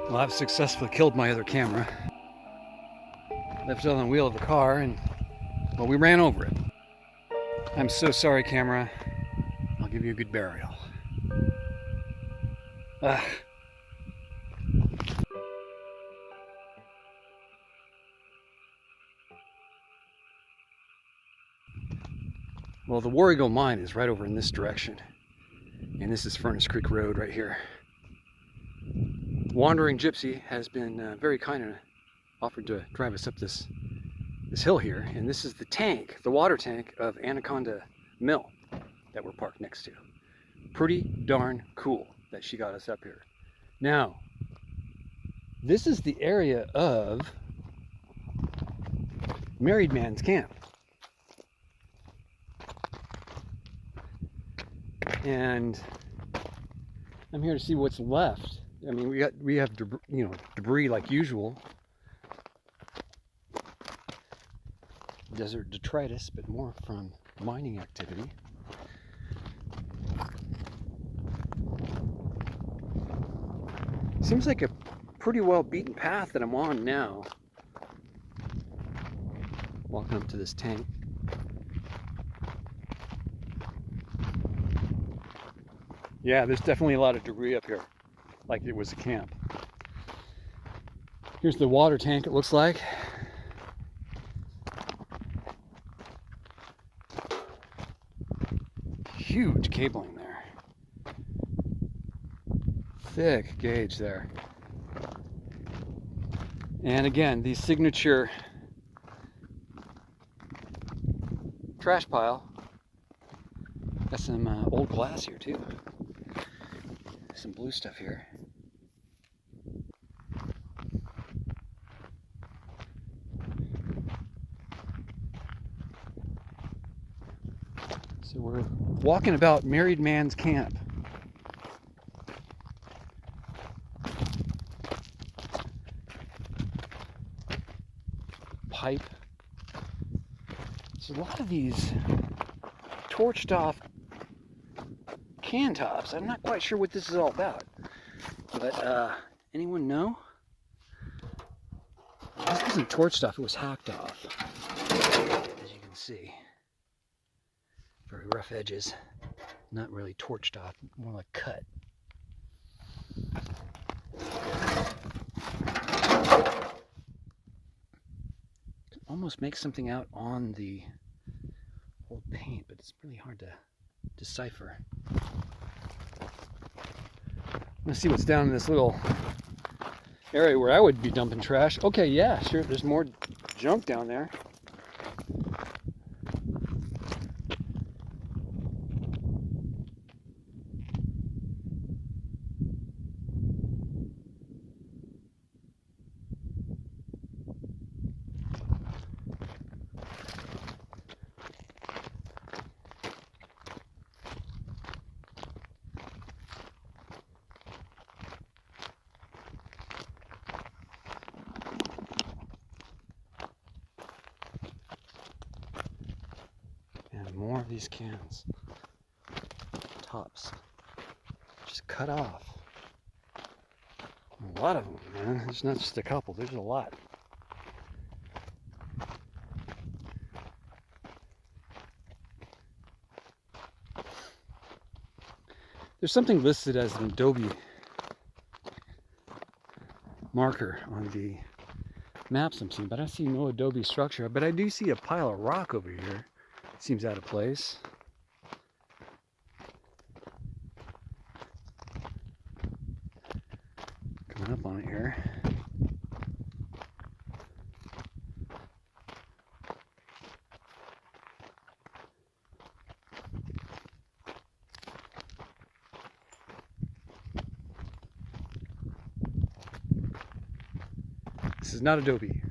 Well, I've successfully killed my other camera. Left it on the wheel of the car and, well, we ran over it. I'm so sorry, camera. I'll give you a good burial. Ah. Well, the War Eagle mine is right over in this direction. And this is Furnace Creek Road right here. Wandering Gypsy has been very kind and offered to drive us up this hill here. And this is the tank, the water tank of Anaconda Mill that we're parked next to. Pretty darn cool that she got us up here. Now, this is the area of Married Man's Camp. And I'm here to see what's left. I mean, we have debris like usual. Desert detritus, but more from mining activity. Seems like a pretty well beaten path that I'm on now. Walking up to this tank. Yeah, there's definitely a lot of debris up here, like it was a camp. Here's the water tank, it looks like. Huge cabling there. Thick gauge there. And again, the signature trash pile. Got some old glass here too. Some blue stuff here. So we're walking about Married Man's Camp. Pipe. There's a lot of these torched off can tops. I'm not quite sure what this is all about, but anyone know? This wasn't torched off, it was hacked off, as you can see. Very rough edges, not really torched off, more like cut. Could almost make something out on the old paint, but it's really hard to decipher. Let's see what's down in this little area where I would be dumping trash. Okay, yeah, sure, there's more junk down there. More of these cans, tops, just cut off. A lot of them, man. There's not just a couple, there's a lot. There's something listed as an Adobe marker on the maps I'm seeing, but I see no Adobe structure. But I do see a pile of rock over here. Seems out of place. Coming up on it here. This is not Adobe.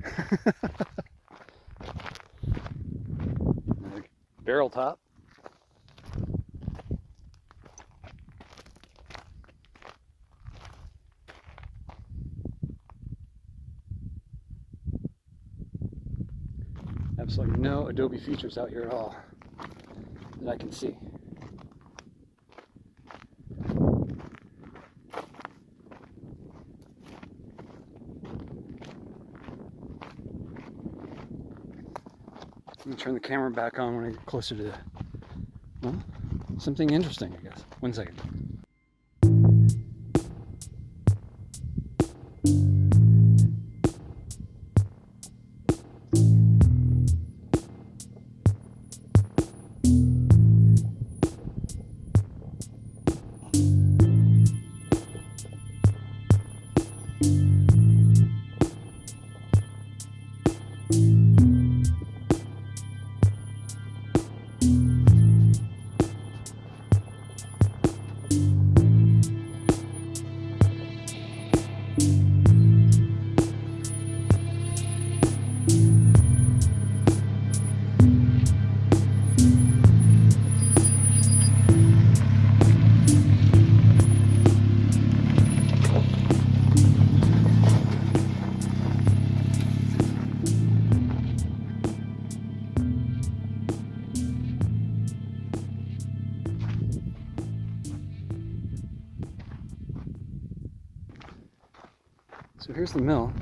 Barrel top. Absolutely no Adobe features out here at all that I can see. I'm gonna turn the camera back on when I get closer to, well, something interesting, I guess. 1 second. So here's the mill.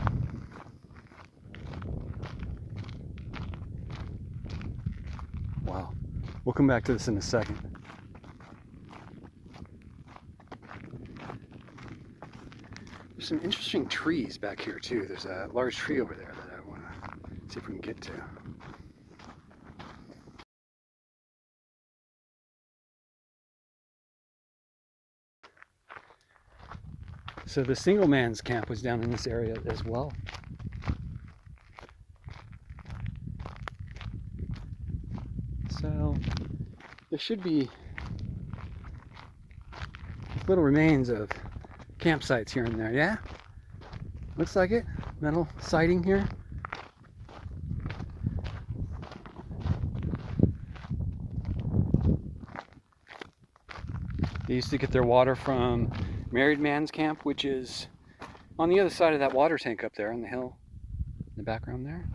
Wow. We'll come back to this in a second. There's some interesting trees back here too. There's a large tree over there that I want to see if we can get to. So the single man's camp was down in this area as well. So there should be little remains of campsites here and there, yeah? Looks like it. Metal siding here. They used to get their water from Married Man's Camp, which is on the other side of that water tank up there on the hill in the background there.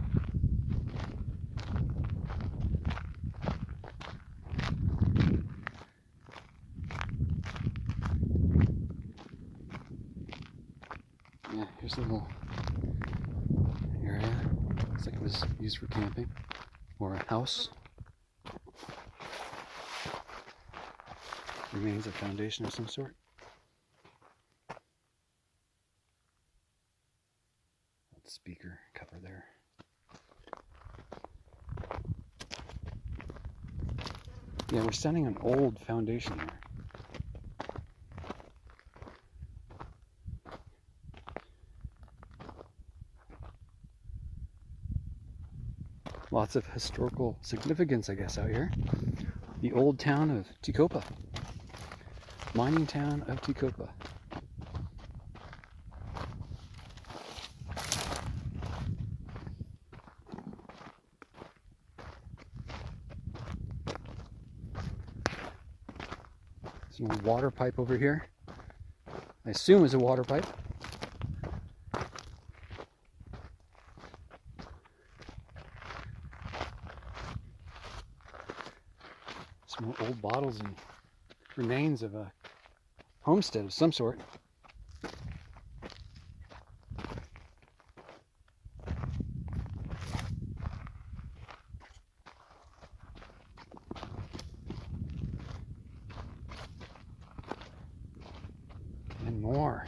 Yeah, here's a little area. Looks like it was used for camping or a house. Remains a foundation of some sort. Speaker cover there. Yeah, we're standing on old foundation here. Lots of historical significance, I guess, out here. The old town of Tecopa. Mining town of Tecopa. There's an old water pipe over here. I assume is a water pipe. Some more old bottles and remains of a homestead of some sort. And more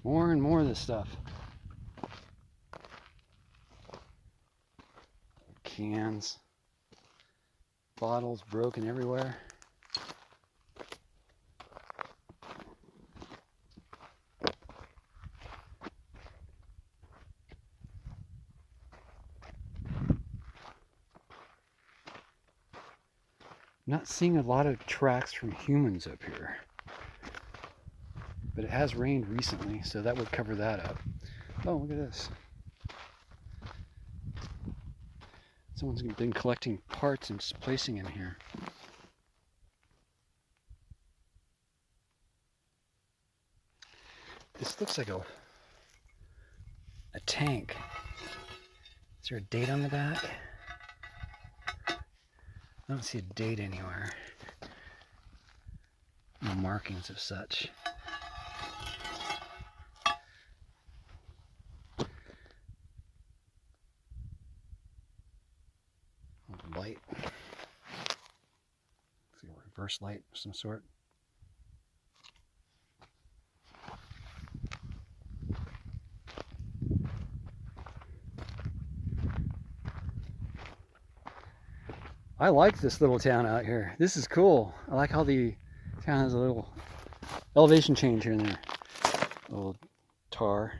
and more of this stuff. Cans, bottles broken everywhere. Not seeing a lot of tracks from humans up here. But it has rained recently, so that would cover that up. Oh, look at this. Someone's been collecting parts and just placing in here. This looks like a tank. Is there a date on the back? I don't see a date anywhere. No markings of such. reverse light of some sort. I like this little town out here. This is cool. I like how the town has a little elevation change here and there. A little tar.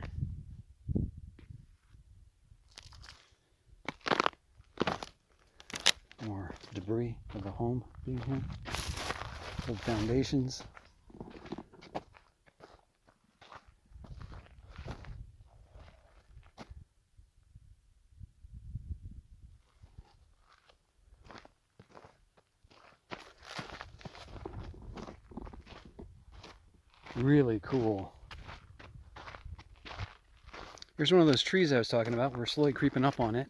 More debris of the home being here. Old foundations. Really cool. Here's one of those trees I was talking about. We're slowly creeping up on it.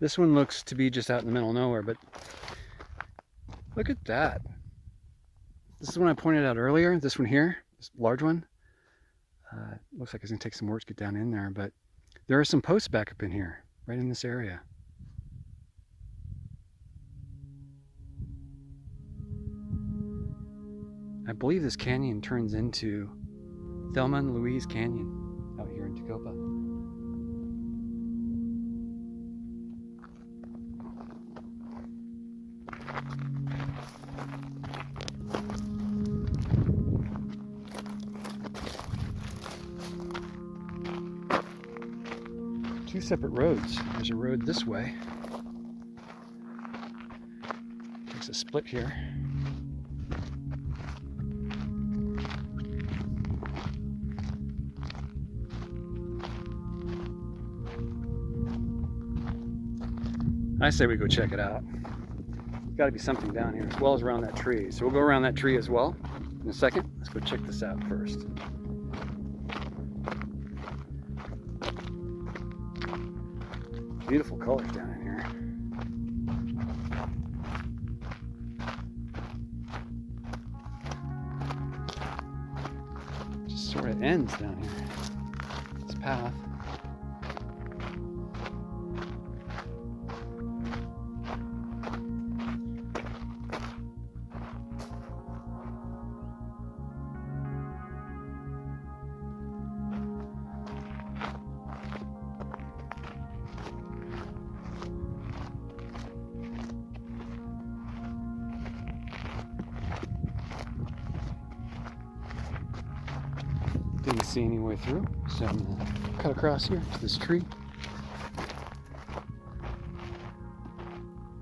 This one looks to be just out in the middle of nowhere, but look at that. This is one I pointed out earlier. This one here, this large one. Looks like it's gonna take some work to get down in there, but there are some posts back up in here, right in this area. I believe this canyon turns into Thelma and Louise Canyon out here in Tecopa. Two separate roads. There's a road this way. There's a split here. I say we go check it out. There's got to be something down here as well as around that tree. So we'll go around that tree as well in a second. Let's go check this out first. Beautiful colors down in here. Just sort of ends down here. This path. Didn't see any way through, so I'm gonna cut across here to this tree.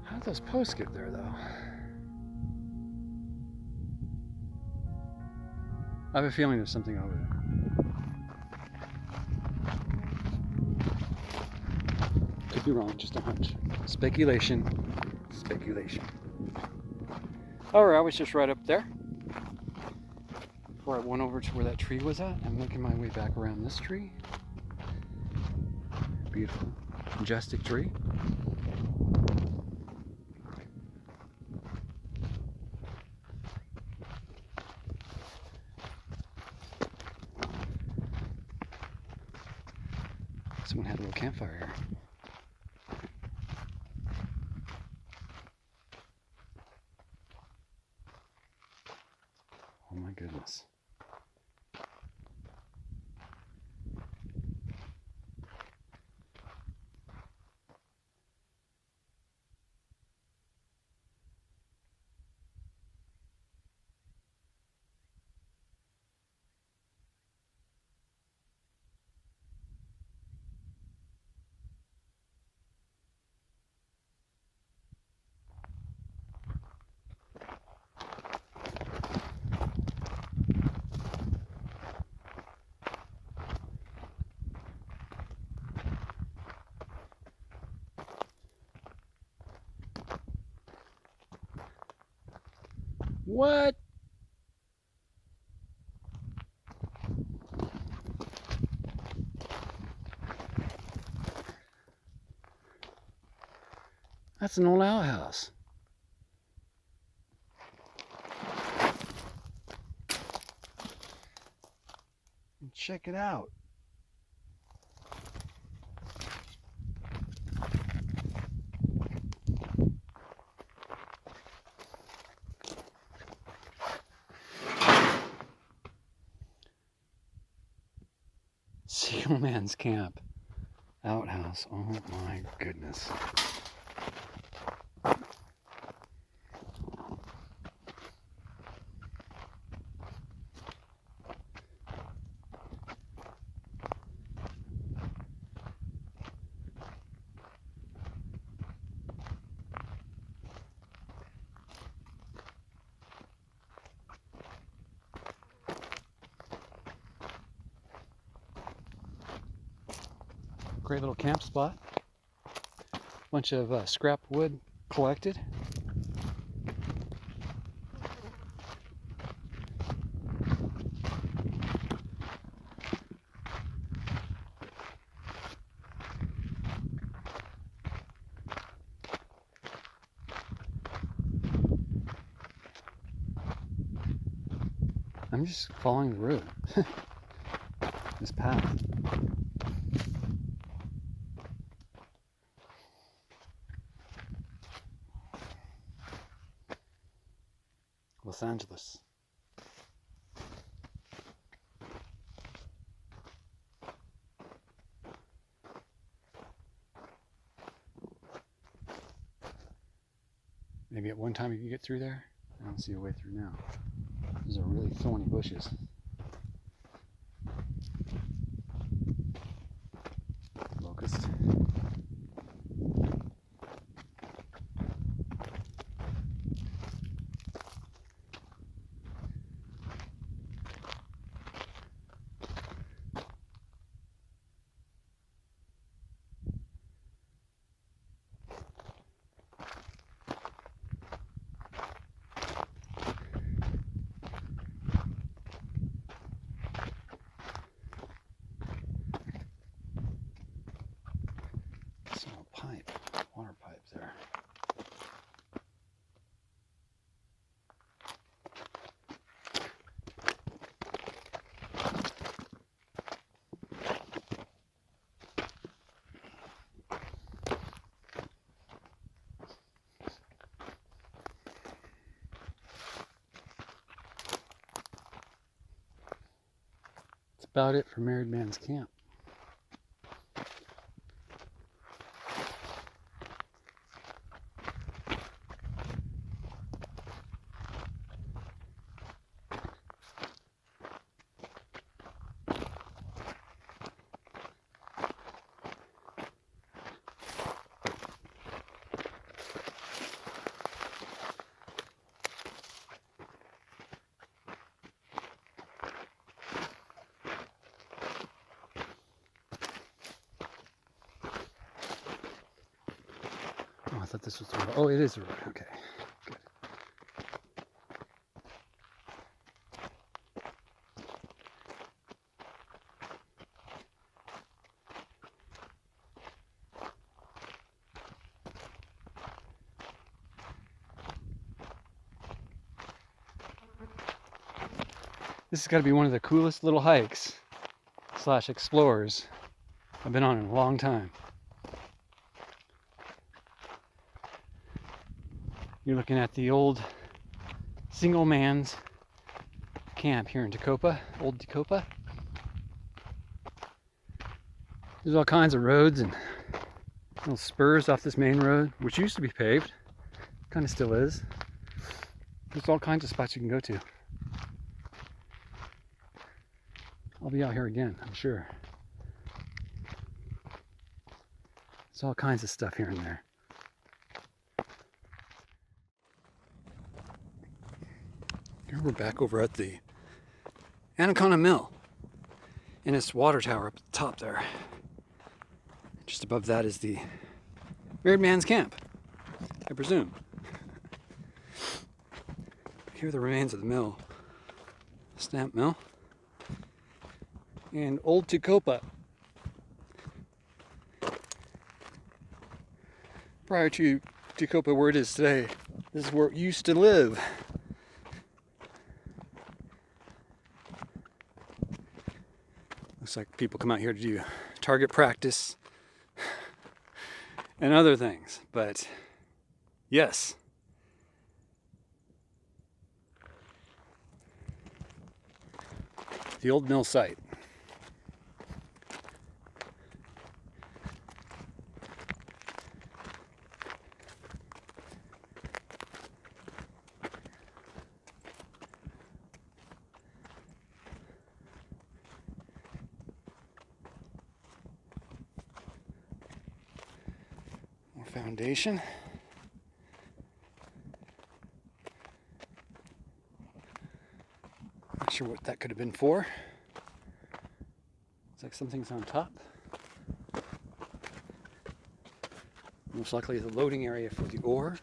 How did those posts get there, though? I have a feeling there's something over there. Could be wrong, just a hunch. Speculation. Speculation. Alright, I was just right up there. Before I went over to where that tree was at, I'm making my way back around this tree. Beautiful, majestic tree. Someone had a little campfire here. Oh my goodness. What? That's an old outhouse. Check it out. Sealman's Camp outhouse. Oh my goodness. Great little camp spot. Bunch of scrap wood collected. I'm just following the road. This path. Los Angeles. Maybe at one time you could get through there. I don't see a way through now. These are really thorny bushes. Locust. Water pipe there. That's about it for Married Man's Camp. I thought this was the road. Oh, it is the road. Okay, good. This has got to be one of the coolest little hikes / explorers I've been on in a long time. You're looking at the old single man's camp here in Tecopa, old Tecopa. There's all kinds of roads and little spurs off this main road, which used to be paved, kind of still is. There's all kinds of spots you can go to. I'll be out here again, I'm sure. There's all kinds of stuff here and there. Here we're back over at the Anaconda Mill in its water tower up at the top there. Just above that is the Married Man's Camp, I presume. Here are the remains of the mill, stamp mill, and old Tecopa. Prior to Tecopa where it is today, this is where it used to live. Looks like people come out here to do target practice and other things, but yes. The old mill site. foundation. Not sure what that could have been for. Looks like something's on top. Most likely the loading area for the ore.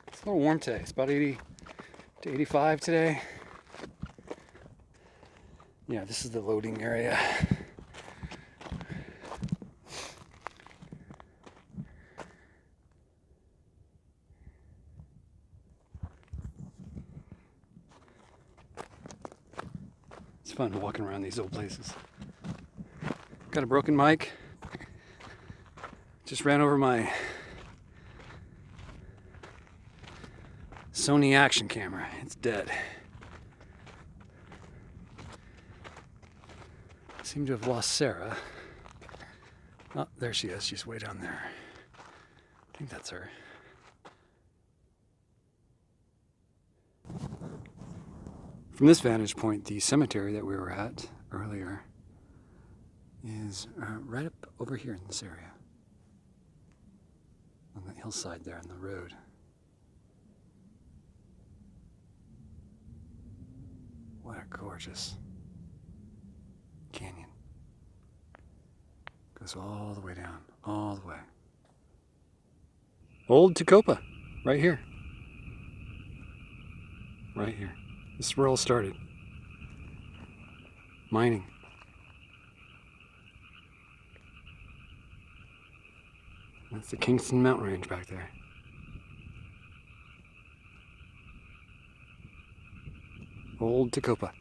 It's a little warm today. It's about 80 to 85 today. Yeah, this is the loading area. It's fun walking around these old places. Got a broken mic. Just ran over my Sony action camera. It's dead. Seem to have lost Sarah. Oh, there she is. She's way down there. I think that's her. From this vantage point, the cemetery that we were at earlier is right up over here in this area. On the hillside there on the road. What a gorgeous canyon. Goes all the way down, all the way. Old Tecopa, right here. Right here. This is where it all started. Mining. That's the Kingston Mountain Range back there. Old Tecopa.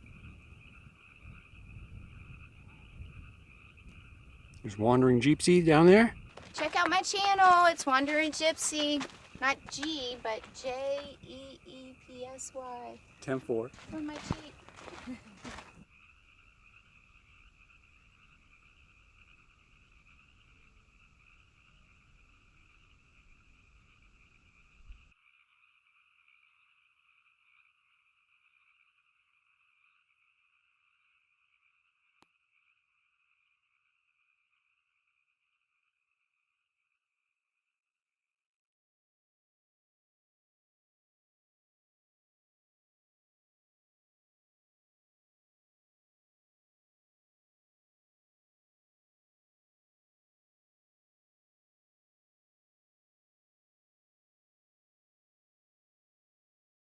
There's Wandering Gypsy down there. Check out my channel. It's Wandering Gypsy. Not G, but Jeepsy. 10-4. For my Jeep.